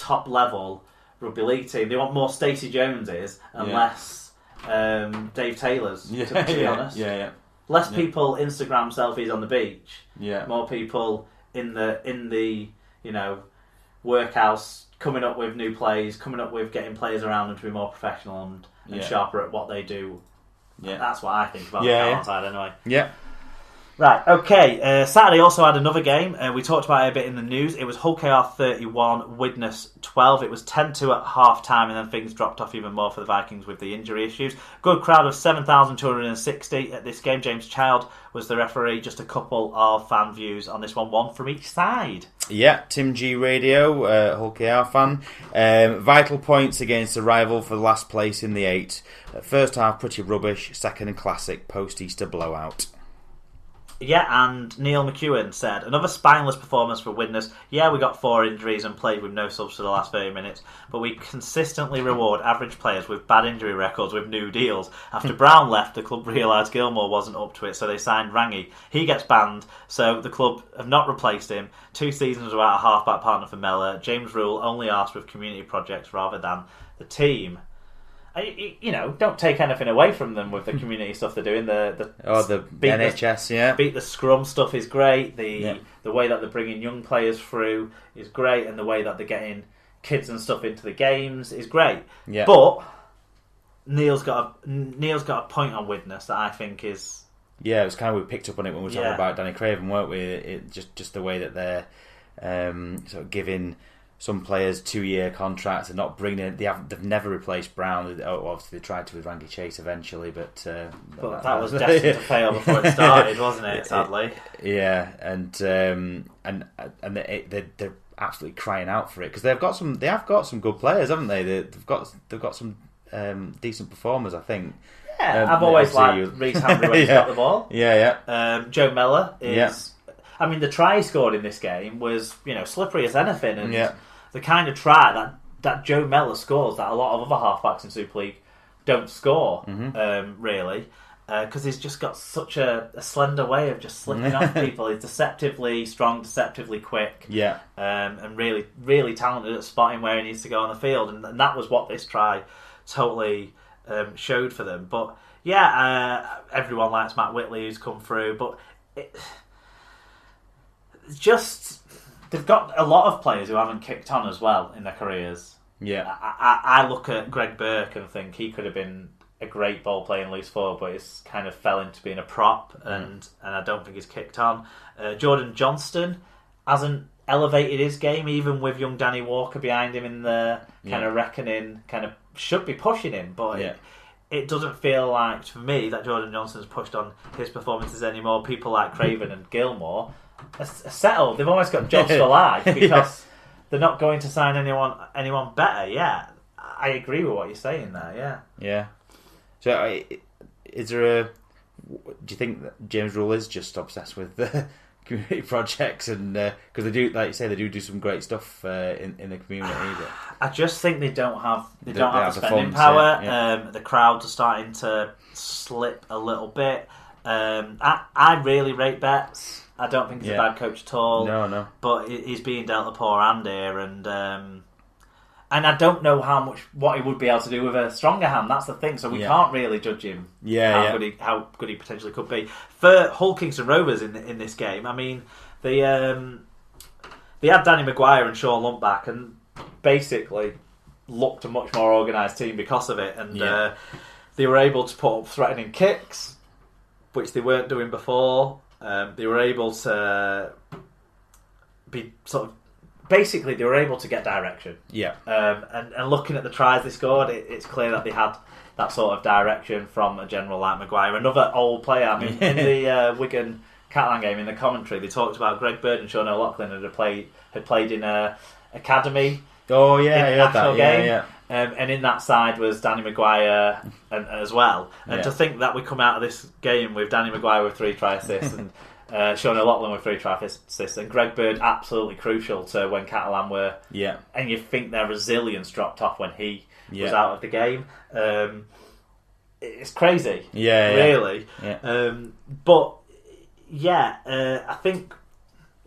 top level rugby league team. They want more Stacey Joneses and less Dave Taylors. To be honest, less people Instagram selfies on the beach. More people in the workhouse coming up with new plays, coming up with getting players around them to be more professional and sharper at what they do. That's what I think about the Carolina side anyway. Right, okay. Saturday also had another game. We talked about it a bit in the news. It was Hull KR 31, Widnes 12. It was 10-2 at half-time, and then things dropped off even more for the Vikings with the injury issues. Good crowd of 7,260 at this game. James Child was the referee. Just a couple of fan views on this one from each side. Yeah, Tim G Radio, Hull KR fan. Vital points against the rival for the last place in the 8. First half, pretty rubbish. Second, and classic post-Easter blowout. Yeah, and Neil McEwen said, another spineless performance for Widnes. Yeah, we got 4 injuries and played with no subs for the last 30 minutes, but we consistently reward average players with bad injury records with new deals. After Brown left, the club realised Gilmore wasn't up to it, so they signed Rangi. He gets banned, so the club have not replaced him. 2 seasons without a half-back partner for Mellor. James Rule only asked with community projects rather than the team. Don't take anything away from them with the community stuff they're doing. The NHS, beat the scrum stuff is great. The way that they're bringing young players through is great, and the way that they're getting kids and stuff into the games is great. Yeah. But Neil's got a point on Widnes that I think is it was kind of we picked up on it when we were talking about Danny Craven, weren't we? It just the way that they're sort of giving some players 2-year contracts and not bringing in. They've never replaced Brown. Obviously, they tried to with Rangi Chase eventually, but that was destined to fail before it started, wasn't it? Sadly, and they're absolutely crying out for it because they have got some good players, haven't they? They've got some decent performers, I think. Yeah, I've always liked Reece Hambury when he's got the ball. Joe Mellor is. I mean, the try he scored in this game was, slippery as anything, and the kind of try that Joe Mellor scores that a lot of other halfbacks in Super League don't score, really, because he's just got such a slender way of just slipping off people. He's deceptively strong, deceptively quick, and really, really talented at spotting where he needs to go on the field, and that was what this try totally showed for them. But everyone likes Matt Whitley who's come through, but they've got a lot of players who haven't kicked on as well in their careers. I look at Greg Burke and think he could have been a great ball playing loose forward, but it's kind of fell into being a prop, and I don't think he's kicked on. Jordan Johnston hasn't elevated his game, even with young Danny Walker behind him in the kind of reckoning, kind of should be pushing him, but it doesn't feel like, for me, that Jordan Johnston's pushed on his performances anymore. People like Craven and Gilmore are settled. They've almost got jobs for life because they're not going to sign anyone better. Yeah, I agree with what you're saying there. Yeah. So, is there do you think that James Rule is just obsessed with the community projects, and because they do, like you say, they do some great stuff in the community? But I just think they don't have the spending power. The crowds are starting to slip a little bit. I really rate Betts. I don't think he's a bad coach at all. No. But he's being dealt a poor hand here, and I don't know what he would be able to do with a stronger hand. That's the thing. So we can't really judge him. How good he potentially could be. For Hull Kingston Rovers in this game, I mean, they had Danny Maguire and Sean Lunt back, and basically looked a much more organised team because of it. And they were able to put up threatening kicks, which they weren't doing before. They were able to be basically they were able to get direction. And looking at the tries they scored, it's clear that they had that sort of direction from a general like Maguire. Another old player. I mean, in the Wigan Catalan game in the commentary, they talked about Greg Bird and Sean O'Loughlin had played in a academy. Oh yeah, in a national game. And in that side was Danny Maguire as well. And to think that we come out of this game with Danny Maguire with 3 try assists and Sean O'Loughlin with 3 try assists, and Greg Bird absolutely crucial to when Catalan were. And you think their resilience dropped off when he was out of the game. It's crazy. Really. Yeah. But I think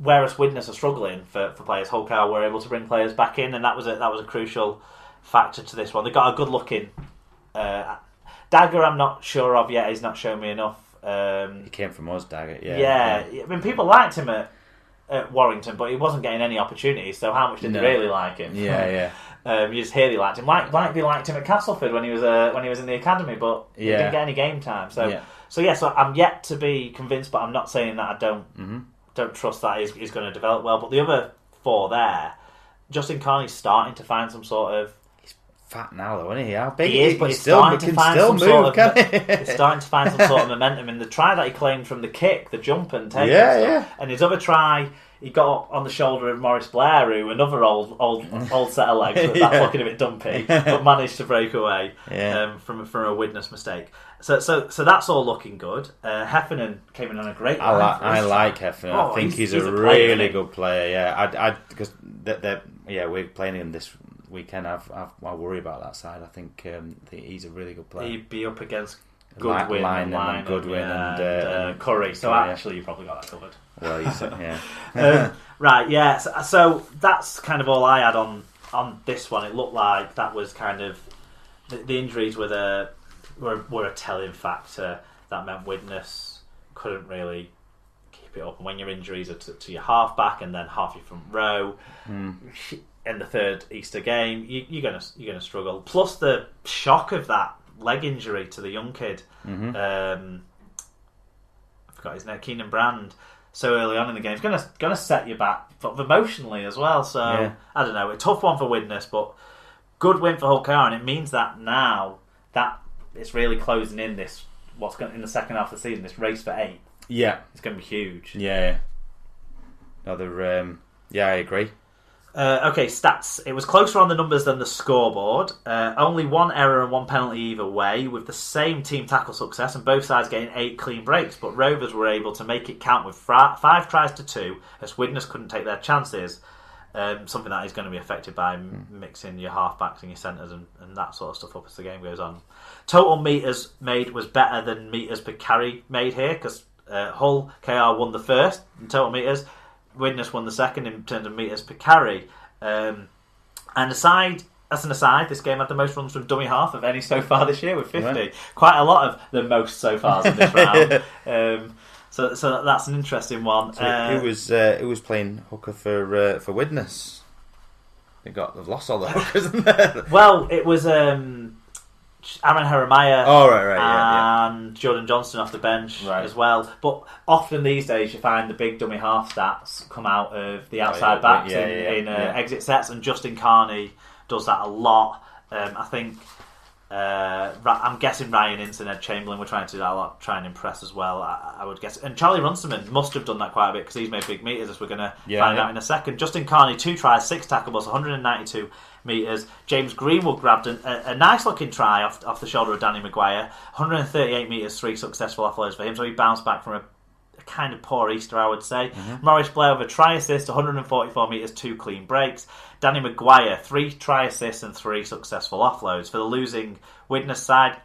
whereas Widnes are struggling for players, Hull KR were able to bring players back in, and that was a crucial factor to this one. They got a good looking Dagger. I'm not sure of yet. He's not shown me enough. He came from us, Dagger. Yeah. I mean, people liked him at Warrington, but he wasn't getting any opportunities. So how much did they really like him? Yeah. You just hear they liked him. Like they liked him at Castleford when he was in the academy, but he didn't get any game time. So I'm yet to be convinced, but I'm not saying that I don't trust that he's going to develop well. But the other four there, Justin Carney's starting to find some sort of. He's fat now, though, isn't he? How big he is, but he's starting to find some sort of. He's starting to find some sort of momentum in the try that he claimed from the kick, the jump and take. And his other try. He got up on the shoulder of Maurice Blair, who another old set of legs, that's looking a bit dumpy, but managed to break away from a Widnes mistake. So that's all looking good. Heffernan came in on a great line. I like Heffernan. I think he's a really good player. Yeah, because we're playing him this weekend. I worry about that side. I think he's a really good player. He'd be up against Goodwin and Curry. So actually, you probably got that covered. Well, you said, yeah. Right, yeah. So that's kind of all I had on this one. It looked like that was kind of the injuries were a telling factor that meant Widnes couldn't really keep it up. And when your injuries are to your half-back and then half your front row in the third Easter game, you're gonna struggle. Plus the shock of that leg injury to the young kid. I forgot his name, Keenan Brand. So early on in the game, it's gonna set you back, but emotionally as well. So I don't know, a tough one for Widnes, but good win for Hull KR, and it means that now that it's really closing in this what's going in the second half of the season. This race for 8, it's going to be huge. I agree. Okay, stats. It was closer on the numbers than the scoreboard. Only one error and one penalty either way, with the same team tackle success and both sides getting 8 clean breaks. But Rovers were able to make it count with 5 tries to 2, as Widnes couldn't take their chances. Something that is going to be affected by mixing your half-backs and your centres and that sort of stuff up as the game goes on. Total metres made was better than metres per carry made here, because Hull KR won the first in total metres. Widnes won the second in terms of metres per carry. And as an aside, this game had the most runs from dummy half of any so far this year with 50. Right. Quite a lot of the most so far in this round. So that's an interesting one. So who was playing hooker for Widnes? They've lost all the hookers, isn't they? Well, it was Aaron Jeremiah and Jordan Johnston off the bench as well. But often these days you find the big dummy half stats come out of the outside backs in exit sets, and Justin Carney does that a lot. I think I'm guessing Ryan Ince and Ed Chamberlain were trying to do that a lot, try and impress as well, I would guess. And Charlie Runciman must have done that quite a bit, because he's made big metres, as we're going to find out in a second. Justin Carney, 2 tries, 6 tackles, 192 metres. James Greenwood grabbed a nice looking try off the shoulder of Danny Maguire, 138 metres, 3 successful offloads for him, so he bounced back from a kind of poor Easter, I would say. Maurice Blair with a try assist, 144 metres, 2 clean breaks. Danny Maguire, 3 try assists and 3 successful offloads. For the losing Widnes side,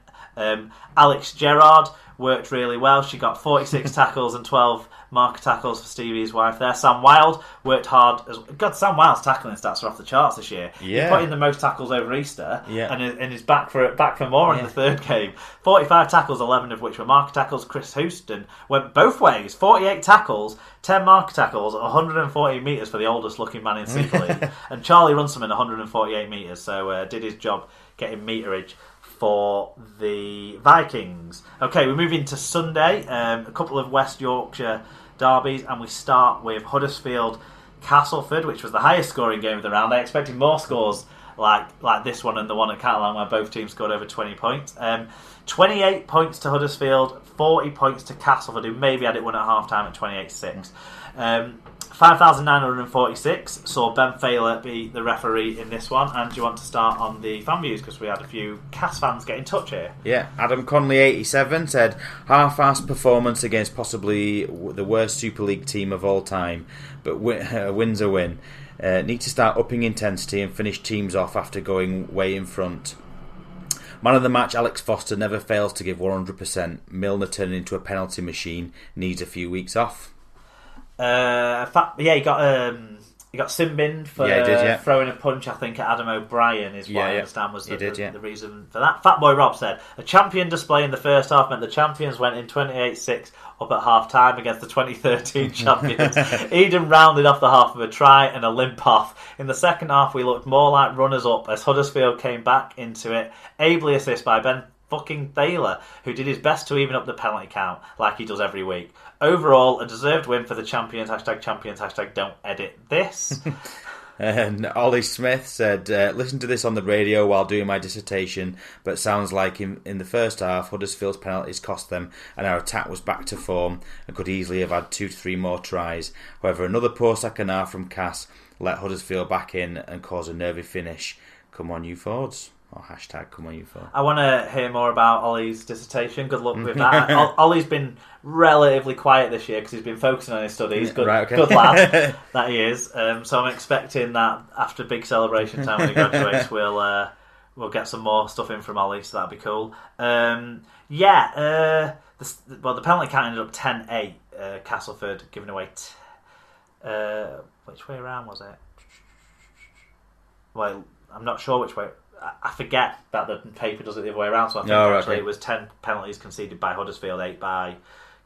Alex Gerrard worked really well. She got 46 tackles and 12 marker tackles for Stevie's wife there. Sam Wilde worked hard. Sam Wilde's tackling stats are off the charts this year. He put in the most tackles over Easter, and is back for more in the third game. 45 tackles, 11 of which were marker tackles. Chris Houston went both ways. 48 tackles, 10 marker tackles, 140 metres for the oldest looking man in Super League. And Charlie Runciman, 148 metres. So did his job getting meterage for the Vikings. Okay, we're moving to Sunday. A couple of West Yorkshire derbies, and we start with Huddersfield Castleford, which was the highest scoring game of the round. I expected more scores like this one and the one at Catalan, where both teams scored over 20 points. 28 points to Huddersfield, 40 points to Castleford, who maybe had it won at half-time at 28-6. 5,946 saw Ben Failer be the referee in this one. And do you want to start on the fan views, because we had a few Cass fans get in touch here? Yeah, Adam Conley 87 said, half-assed performance against possibly the worst Super League team of all time, but win's a win. Need to start upping intensity and finish teams off after going way in front. Man of the match, Alex Foster never fails to give 100%. Milner turning into a penalty machine, needs a few weeks off. He got sin-binned for throwing a punch, I think, at Adam O'Brien, is what I understand was the reason for that. Fatboy Rob said, a champion display in the first half meant the champions went in 28-6 up at half-time against the 2013 champions. Eden rounded off the half of a try and a limp off. In the second half, we looked more like runners-up as Huddersfield came back into it, ably assisted by Ben fucking Thaler, who did his best to even up the penalty count, like he does every week. Overall, a deserved win for the champions, #champions, #don't edit this. And Ollie Smith said, listen to this on the radio while doing my dissertation, but sounds like in the first half, Huddersfield's penalties cost them and our attack was back to form and could easily have had 2 to 3 more tries. However, another poor second half from Cass let Huddersfield back in and cause a nervy finish. Come on, you Fords. Or #come on you Fords. I want to hear more about Ollie's dissertation. Good luck with that. Ollie's been relatively quiet this year because he's been focusing on his studies. Good lad that he is. So I'm expecting that after big celebration time when he graduates, we'll get some more stuff in from Ollie. So that'd be cool. The penalty count ended up 10-8. Castleford giving away. Which way around was it? Well, I'm not sure which way. I forget that the paper does it the other way around, so I think it was 10 penalties conceded by Huddersfield, 8 by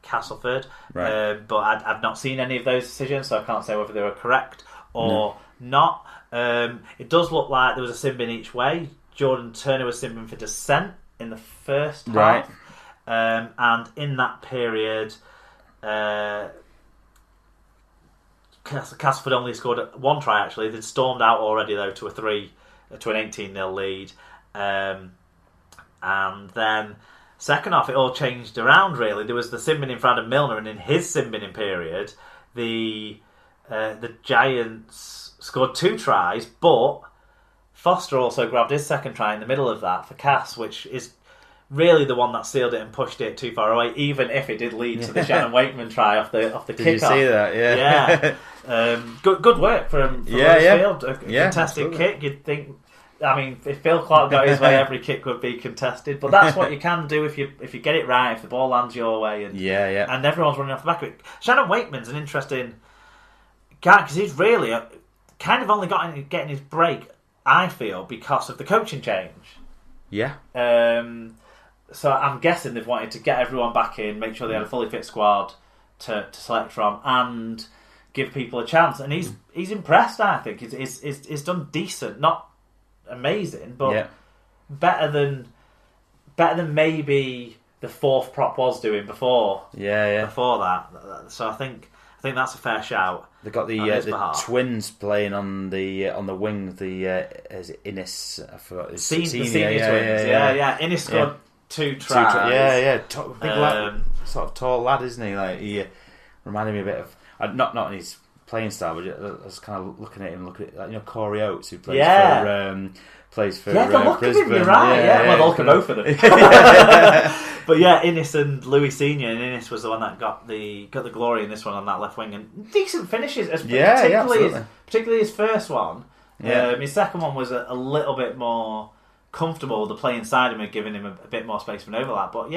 Castleford. Right. But I've not seen any of those decisions, so I can't say whether they were correct or not. It does look like there was a sin bin each way. Jordan Turner was sin bin for dissent in the first half. And in that period, Castleford only scored 1 try, actually. They'd stormed out already, though, to an 18-0 lead. And then second half, it all changed around, really. There was the sin-bin in for Adam Milner, and in his sin-binning period, the Giants scored 2 tries, but Foster also grabbed his second try in the middle of that for Cass, which is really the one that sealed it and pushed it too far away, even if it did lead to the Shannon Wakeman try off the kickoff. Did you see that? Yeah. Good work from Huddersfield. A contested kick. You'd think, if Phil Clark got his way, every kick would be contested. But that's what you can do if you get it right, if the ball lands your way, and everyone's running off the back of it. Shannon Wakeman's an interesting guy because he's really kind of only getting his break, I feel, because of the coaching change. Yeah. So I'm guessing they've wanted to get everyone back in, make sure they had a fully fit squad to select from, and give people a chance. And he's impressed, I think. He's done decent, not amazing, but better than maybe the 4th prop was doing before. Before that. So I think that's a fair shout. They got the twins playing on the wing. Is it Innes? I forgot. The senior twins. Innes scored 2 tries. Big lad, sort of tall lad, isn't he? Like he reminded me a bit of not in his playing style, but I was kind of looking at him. Corey Oates, who plays for the look Brisbane. Of him, you're right. Well, the look of both of them. But Innes and Louis Senior, and Innes was the one that got the glory in this one on that left wing, and decent finishes, particularly his first one. His second one was a little bit more comfortable. The play inside him had given him a bit more space for an overlap, but he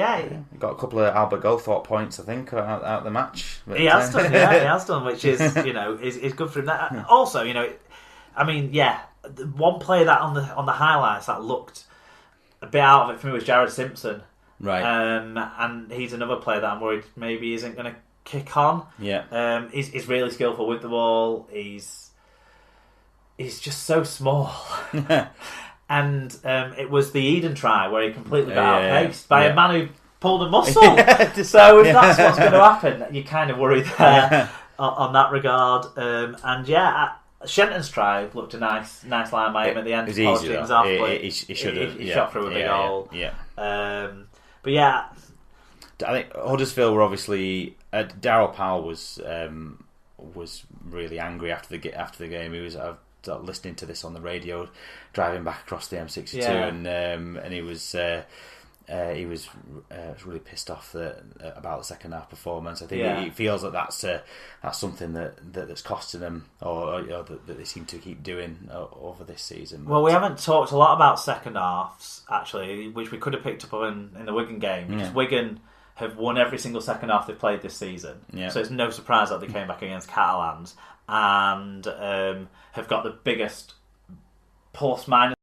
got a couple of Albert Goldthorpe points, I think, out the match. But, he has done, he has done, which is is good for him. Also, one player that on the highlights that looked a bit out of it for me was Jared Simpson. Right. And he's another player that I'm worried maybe isn't going to kick on. Yeah. He's really skillful with the ball. He's just so small. And it was the Eden try where he completely got outpaced by a man who pulled a muscle. So if that's what's going to happen, you're kind of worried there on that regard. Shenton's try looked a nice line by him at the end to polish things off. He should have. He shot through a big goal. But I think Huddersfield were obviously. Darryl Powell was really angry after the game. He was listening to this on the radio, driving back across the M62, and he was really pissed off about the second half performance. I think he feels that's something that's costing them, or that they seem to keep doing over this season. Well, we haven't talked a lot about second halves actually, which we could have picked up in the Wigan game. Because Wigan have won every single second half they've played this season. Yeah. So it's no surprise that they came back against Catalans and have got the biggest plus-minus